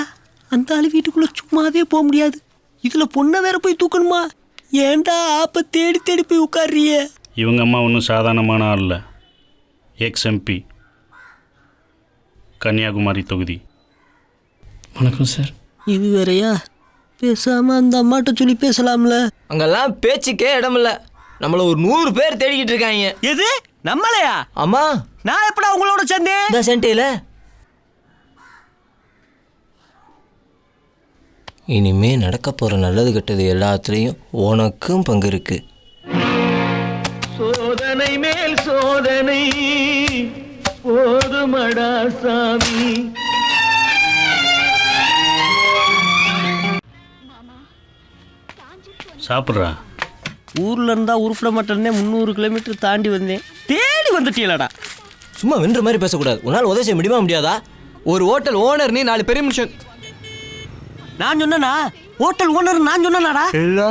அந்த ஆளு வீட்டுக்குள்ள சும்மாவே போக முடியாது. இதுல பொண்ணை வேற போய் தூக்கணுமா? ஏன்டா ஆப்ப தேடி தேடி போய் உட்கார்றிய? இவங்க அம்மா ஒன்றும் சாதாரணமான ஆள் இல்லை. எக்ஸ்எம்பி, கன்னியாகுமரி தொகுதி. வணக்கம் சார். இது வேறையா? பேசாம அந்த அம்மாட்ட சொல்லி பேசலாம்ல. அங்கெல்லாம் பேச்சுக்கே இடமில்ல. நம்மள ஒரு 100 பேர் தேடிக்கிட்டு இருக்காங்க. எது நம்மளையா? அம்மா, நான் எப்படா உங்களோட சேர்ந்தேன்? இந்த சென்டையில இனிமே நடக்க போற நல்லது கெட்டது எல்லாத்துலேயும் உனக்கும் பங்கு இருக்கு. சோதனை மேல் சோதனை போதுமடா சாமி. சாப்பிட்றா. ஊர்ல இருந்தா உருப்பிட மாட்டேன்னே 300 கிலோமீட்டர் தாண்டி வந்தேன். தேடி வந்துட்டீங்களடா. சும்மா வென்ற மாதிரி பேசக்கூடாது. உன்னால் உதவி செய்ய முடியுமா முடியாதா? ஒரு ஹோட்டல் ஓனர் நீ 4 பெரிய மனுஷன். நான் சொன்னேனா? ஹோட்டல் ஓனர் நான் சொன்னேனாடா? இல்ல.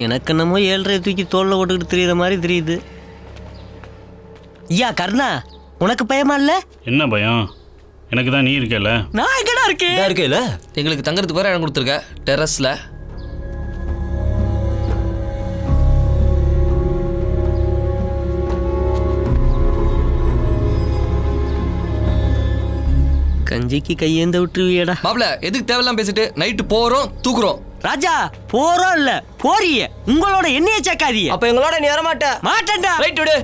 எனக்கு என்னமோ 7.5 தூக்கி தோல்ல ஓட்டுக்கிட்டு தெரியுற மாதிரி தெரியுது. ஐயா கர்ணா, உனக்கு பயமா இல்ல? என்ன பயம்? எனக்கு தான் நீ இருக்கல. நான் எங்கடா இருக்கேன்? இருக்கேல. எங்களுக்கு தங்கறதுக்கு வேற இடம் கொடுத்துருக்க டெரஸ்ல. கஞ்சிக்கு கையேந்த விட்டுருவியடா. மாப்ள எதுக்கு தேவையெல்லாம் பேசிட்டு நைட்டு போறோம் தூக்குறோம். ராஜா போறோம் இல்ல போறிய. உங்களோட எண்ணெயை சேர்க்காதீங்க. அப்ப எங்களோட நீ வர மாட்ட? மாட்டேன்டா. ரைட் விடு.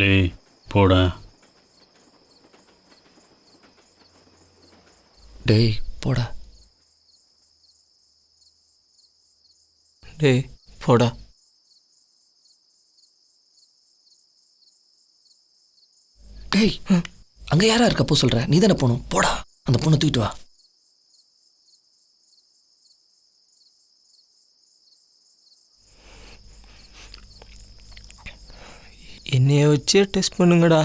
டேய் போடா. டேய் போடா. டேய் போடா. டேய் அங்க யாரா இருக்க போ சொல்ற? நீ தானே போகணும். போடா அந்த பொண்ணை தூக்கிட்டு வா. என்னைய வச்சே டெஸ்ட் பண்ணுங்கடா.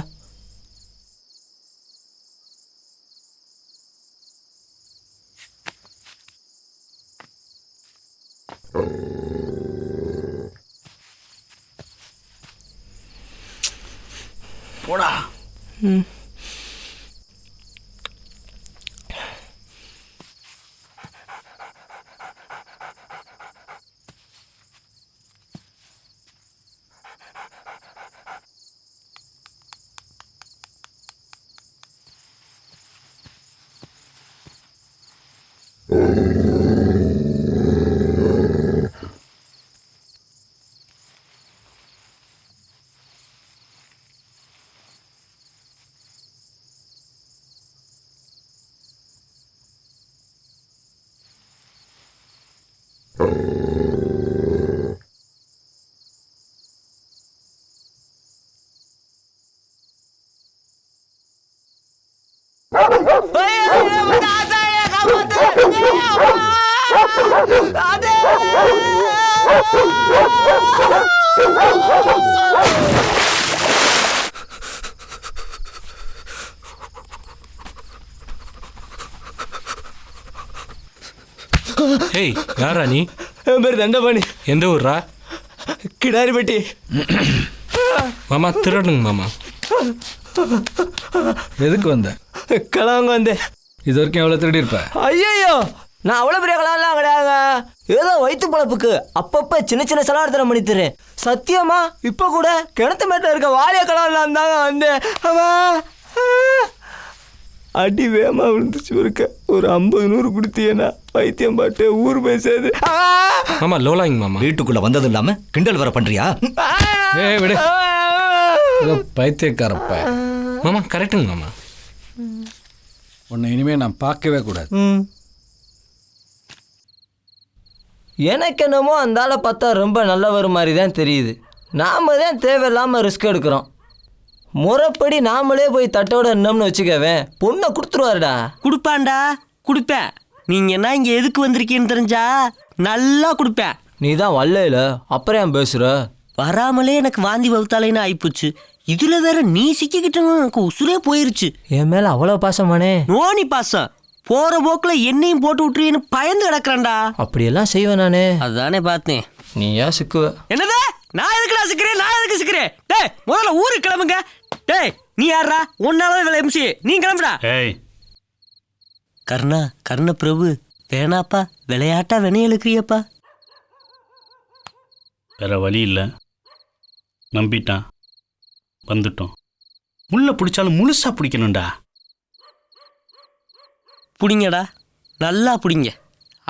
போடா. ஏய் யாரா நீ? என் பேர் தண்டபாணி. எந்த ஊர்ரா? கிடாரிப்பட்டி. மாமா திருடனுங்க மாமா. எதுக்கு வந்த? கலாங்க வந்தேன். இது வரைக்கும் எவ்வளோ திருடி இருப்ப? ஐயோ, நான் அவ்வளோ பெரிய கலாம்லாம் கிடையாதுங்க. ஏதோ வயிற்று பழப்புக்கு அப்பப்போ சின்ன சின்ன செலவாடத்தனம் பண்ணி தரேன். சத்தியமா இப்போ கூட கிணத்து மேட்டில் இருக்க வாலிய கலாம்லாம் தாங்க வந்தேன். அவன் அடி வேமா விழுந்துச்சு இருக்க. ஒரு 50-100 கொடுத்தியனா வைத்தியம் பாட்டு ஊர் பேசாது. மாமா லோலாங்க மாமா. வீட்டுக்குள்ள வந்தது இல்லாம கிண்டல் வர பண்றியா? ஏய் விடு, ஏதோ பைத்தியக்காரப்ப. மாமா கரெக்டுங்க மாமா. உன்னை இனிமே நான் பார்க்கவே கூடாது. எனக்கு என்னமோ அந்த ஆளை பார்த்தா ரொம்ப நல்லவர் மாதிரி தான் தெரியுது. நாம தான் தேவையில்லாமல் ரிஸ்க் எடுக்கிறோம். முறைப்படி நாமளே போய் தட்டோட என்னம்னு வச்சுக்கவேன், பொண்ணை கொடுத்துருவாருடா. கொடுப்பான்டா, கொடுப்பேன். நீங்க என்ன இங்க எதுக்கு வந்திருக்கீன்னு தெரிஞ்சா நல்லா கொடுப்பேன். நீ தான் வரல, அப்புறம் ஏன் பேசுற? வராமலே எனக்கு வாந்தி வகுத்தாலேன்னு ஆயிப்போச்சு. இதுல வேற நீ சிக்கிக்கிட்டோன்னு எனக்கு உசுரே போயிருச்சு. என் மேல அவ்வளோ பாசமானே? நோனி பாசம். போற போக்குல என்னையும் போட்டு விட்டுருன்னு பயந்து கிடக்குறேன்டா. அப்படியெல்லாம் செய்வேன் நானே. அதுதானே பார்த்தேன். நீ ஏன் சிக்குவ? என்னது? நான் எதுக்குடா சிக்கிறேன்? நான் எதுக்கு சிக்கிறேன்? டேய் முதல்ல ஊருக்கு கிளம்புங்க. டேய் நீ யாரா? உன்னாலதான் வேலை எம்சி. நீ கிளம்புடா. ஏய் கர்ணா, கர்ண பிரபு வேணாப்பா, விளையாட்டா வினைய இழுக்கிறியப்பா. வேற வழி இல்லை, நம்பிட்டான், வந்துட்டோம். முள்ள பிடிச்சாலும் முழுசா பிடிக்கணும்டா. புடிங்கடா, நல்லா புடிங்க.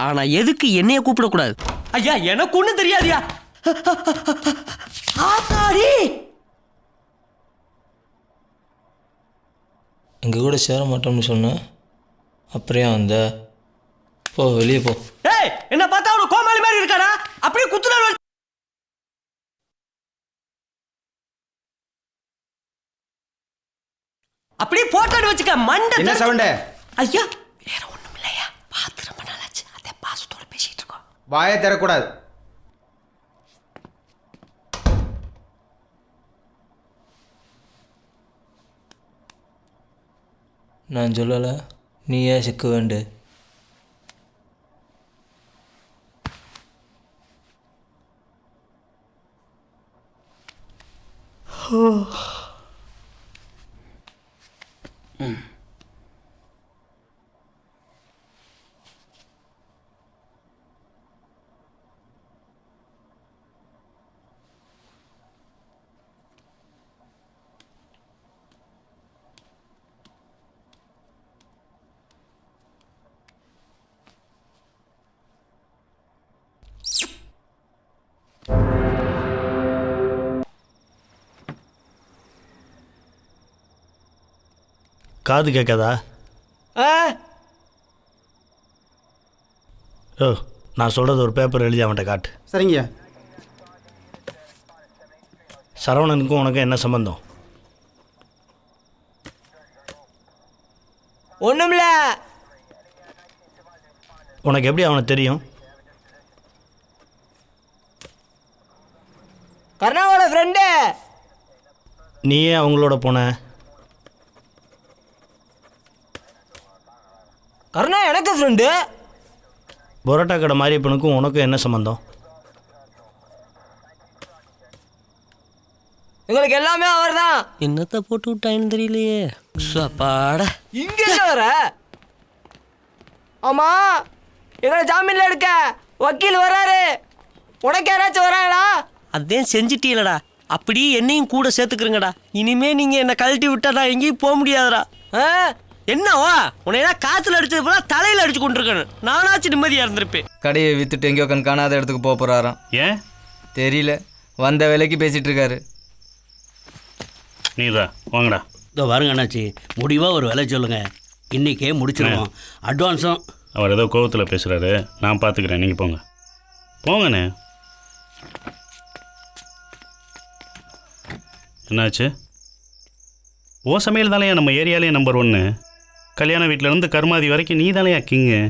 ஆனா எதுக்கு என்னைய கூப்பிடக்கூடாது? ஐயா எனக்கு ஒன்றும் தெரியாதியா. ஆத்தாடி, எங்கள் கூட சேர மாட்டோம்னு சொன்னேன், அப்புறம் அந்த போ வெளியே போ. ஏய் என்ன பார்த்தா அவன கோமாளி மாதிரி இருக்காடா. அப்படியே குத்துன அப்படியே போட்டோன்னு வச்சுக்க. மண்டை என்ன சவுண்டு? ஐயா வேற ஒண்ணும் இல்லையா, பார்த்து ரொம்ப நாளாச்சு. அதே பாசத்தோட பேசிட்டு இருக்கோம். வாயை தரக்கூடாது. நான் சொல்லலை, நீ ஏன் சிக்க வேண்டு? காது கேட்காதா? ஓ, நான் சொல்கிறது ஒரு பேப்பர் எழுதி அவன்கிட்ட காட்டு. சரிங்க. சரவணனுக்கும் உனக்கும் என்ன சம்பந்தம்? ஒண்ணுமில்ல. உனக்கு எப்படி அவனை தெரியும்? கர்ணாவோட ஃப்ரெண்டு. நீயே அவங்களோட போன? கர்ணா எனக்கு ஃப்ரெண்டு. பரோட்டா கடை மாரியப்பனுக்கும் உனக்கும் என்ன சம்பந்தம்? எங்களுக்கு எல்லாமே அவர் தான். என்னத்தை போட்டு விட்டாயின்னு தெரியலையே. பாடா இங்க வர. ஆமா, எங்களை ஜாமீன்ல எடுக்க வக்கீல் வராரு. உனக்கு யாராச்சும் வராங்களா? அதான் செஞ்சிட்டீங்களடா. அப்படி என்னையும் கூட சேர்த்துக்கிறங்கடா. இனிமே நீங்க என்ன கழட்டி விட்டா நான் எங்கேயும் போக முடியாதுடா. என்னவா உன்னை காத்துல அடிச்சது போல தலையில அடிச்சு கொண்டிருக்கேன். நானாச்சும் நிம்மதியா இருந்திருப்பேன். கடையை வித்துட்டு எங்கேயோ காணாத இடத்துக்கு போக போறாராம். ஏன் தெரியல, வந்த வேலைக்கு பேசிட்டு இருக்காரு. நீதா வாங்கடா. இதோ வருங்க அண்ணாச்சி, முடிவாக ஒரு விலை சொல்லுங்க, இன்னைக்கே முடிச்சிடுவோம். அட்வான்ஸும். அவர் ஏதோ கோவத்தில் பேசுகிறாரு, நான் பார்த்துக்கிறேன், நீங்கள் போங்க. போங்கண்ணே. என்னாச்சு? ஓ சமையல் தானே நம்ம ஏரியாலே நம்பர் 1. கல்யாண வீட்டிலேருந்து கருமாதி வரைக்கும் நீ தானே கிங்கு.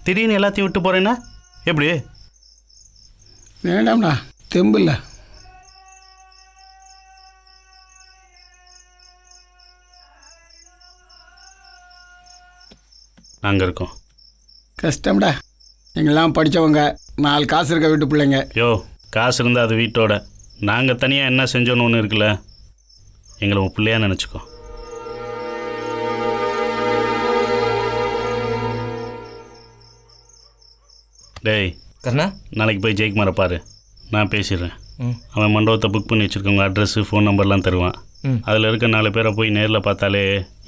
திடீர்னு எல்லாத்தையும் விட்டு போகிறேன்னா எப்படி? வேண்டாம்டா, தெம்பில்ல. நாங்கள் இருக்கோம். கஷ்டம்டா, எங்கெல்லாம் படித்தவங்க, 4 காசு இருக்க வீட்டு பிள்ளைங்க. யோ, காசு இருந்தால் அது வீட்டோட. நாங்கள் தனியாக என்ன செஞ்சோன்னு ஒன்று இருக்குல்ல, எங்களை உன் பிள்ளையா நினச்சிக்கோ. டேய் கண்ணா, நாளைக்கு போய் ஜெயக்குமாரை பாரு, நான் பேசிடுறேன். அவன் மண்டபத்தை புக் பண்ணி வச்சுருக்கவங்க அட்ரஸ்ஸு ஃபோன் நம்பர்லாம் தருவான். அதில் இருக்க 4 பேரை போய் நேரில் பார்த்தாலே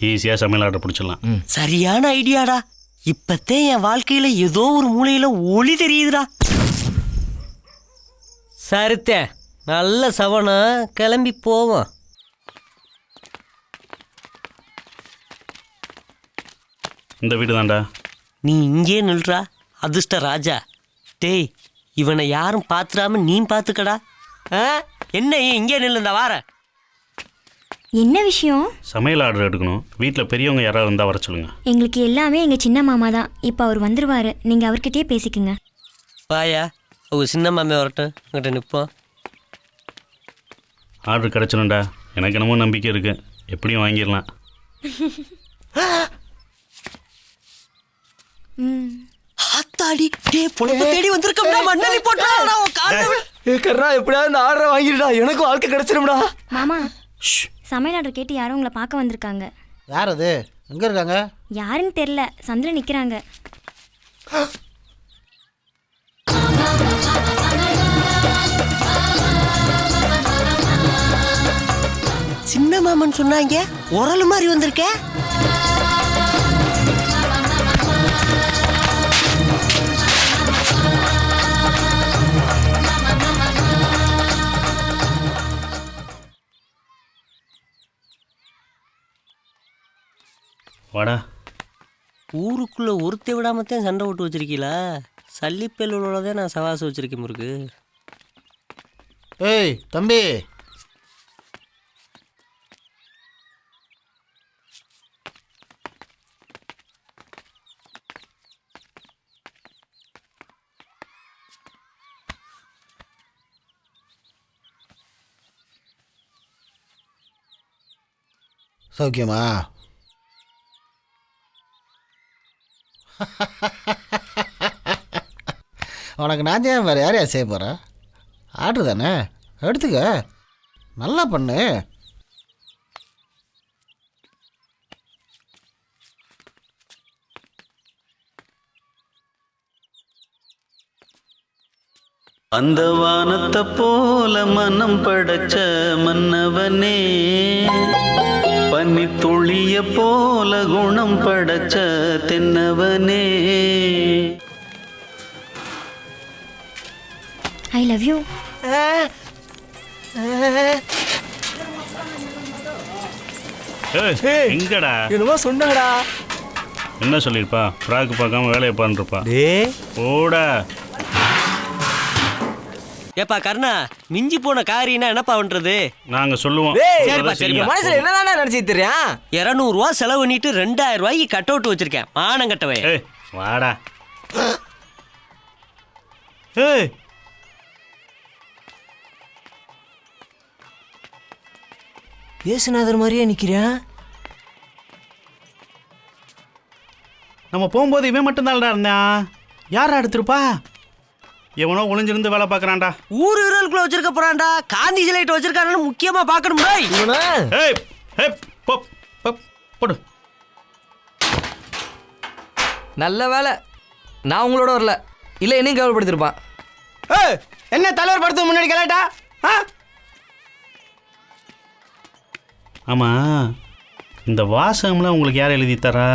ஈஸியாக சமையல் ஆர்டர் பிடிச்சிடலாம். சரியான ஐடியாடா. இப்பத்தே என் வாழ்க்கையில ஏதோ ஒரு மூலையில ஒளி தெரியுதுடா. சரித்தே, நல்ல சவனா, கிளம்பி போவோம். இந்த வீடு தான்டா. நீ இங்கே நில்றா அதிர்ஷ்ட ராஜா. டேய், இவனை யாரும் பார்த்துடாம நீ பார்த்துக்கடா. என்ன இங்கே நில்லுந்தா வார. என்ன விஷயம்? சமையல் ஆர்டர் எடுக்கணும். வீட்டில் பெரியவங்க யாராவது வந்தால் வர சொல்லுங்க. எங்களுக்கு எல்லாமே எங்கள் சின்ன மாமா தான். இப்போ அவர் வந்துருவாரு, நீங்கள் அவர்கிட்டயே பேசிக்குங்க. வாயா, அவங்க சின்ன மாமே வரட்டும், அங்கிட்ட நிற்போம். ஆர்டர் கிடச்சிடும்டா. எனக்கு என்னமோ நம்பிக்கை இருக்குது, எப்படியும் வாங்கிடலாம். ஆத்தாடி, டே பொழப்பு தேடி வந்திருக்கோம்டா, மண்ணலி போட்டுடா உன் கால்ல. கர்ணா, எப்படியாவது இந்த ஆர்டரை வாங்கிடுடா, எனக்கு வாழ்க்கை கிடைச்சிடும்டா. மாமா, சமையல் ஆர்டர் கேட்டு யாரும் உங்களை பார்க்க வந்திருக்காங்க. யார் அது? எங்கே இருக்காங்க? யாருன்னு தெரில, சந்தில் நிற்கிறாங்க. சின்ன மாமன் சொன்னாங்க, உரல் மாதிரி வந்திருக்க. வாடா. ஊருக்குள்ள ஒருத்தை விடாமத்தான் சண்டை விட்டு வச்சிருக்கீங்களா? சல்லிப்பேலோட நான் சவாசம் வச்சிருக்கேன் முருக்கு. ஏய் தம்பி, சௌக்கியமா? உனக்கு நான் தான் வேறு யாரையா செய்ய போகிறேன்? ஆர்டர் தானே, எடுத்துக்க, நல்லா பண்ணு. அந்த வானத்தை போல மனம் படைச்ச மன்னவனே, பனி துளிய போல குணம் படைச்ச தென்னவனே. I love you. எங்கடா? என்னமோ சொன்னாடா. என்ன சொல்லியிருப்பா? ஃப்ராக்கு பார்க்காம வேலையை பாருப்பா. ஓடா. ஏப்பா கர்ணா, மிஞ்சி போன காரினா என்னப்பா பண்றது? நாங்க சொல்லுவோம். சரிப்பா சரிப்பா. மனசுல என்னதானே நினைச்சிட்டு தெரியும்? 200 ரூபா செலவு பண்ணிட்டு 2000 ரூபாய்க்கு கட் அவுட் வச்சிருக்கேன். மானம் கட்டவே. வாடா. ஏசுநாதர் மாதிரியே நிக்கிறேன். நம்ம போகும்போது இவன் மட்டும்தான்டா இருந்தான். யாரா எடுத்துருப்பா? எவனோ ஒளிஞ்சிருந்து வேலை பார்க்கறான்டா. ஊர் ஹீரோக்குள்ள வச்சிருக்க போறான்டா. காந்தி சிலைட்டு வச்சிருக்கானு முக்கியமா பார்க்கணும். போடு. நல்ல வேலை நான் உங்களோட வரல, இல்லை என்னையும் கவலைப்படுத்திருப்பான். என்ன தலைவர் படத்துக்கு முன்னாடி கலாட்டா? ஆமா, இந்த வாசகம்லாம் உங்களுக்கு யார் எழுதி தரா?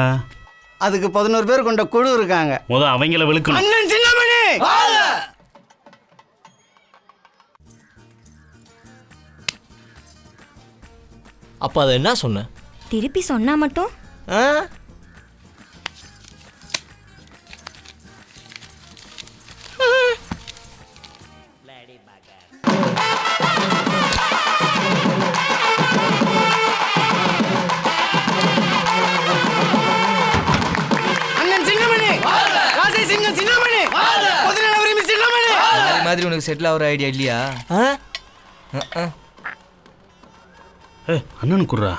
அதுக்கு 11 பேர் கொண்ட குழு இருக்காங்க. அவங்கள விழுக்கணும். அண்ணன் சின்னமணி, அப்போ அதை என்ன சொன்ன? திருப்பி சொன்னா மட்டும் உனக்கு செட்டில் ஆகிற ஐடியா இல்லையா? அண்ணனுக்கு குர்றா.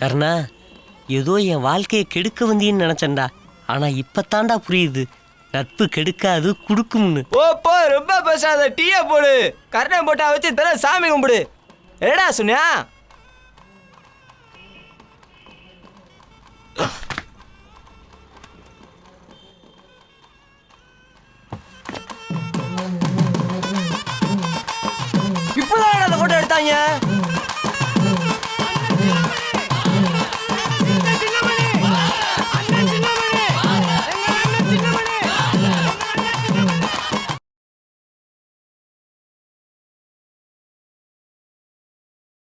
கர்ணா, ஏதோ என் வாழ்க்கையை கெடுக்க வந்தீன்னு நினைச்சேன்டா. ஆனா இப்பத்தாண்டா புரியுது, நட்பு கெடுக்காது குடுக்கும்னு. போ ரொம்ப பேசாத, டீயை போடு. கர்ணன் போட்டா வச்சு தர சாமி கும்பிடு. என்னடா சொன்னியா? இப்பதான் அந்த போட்டோ எடுத்தாங்க.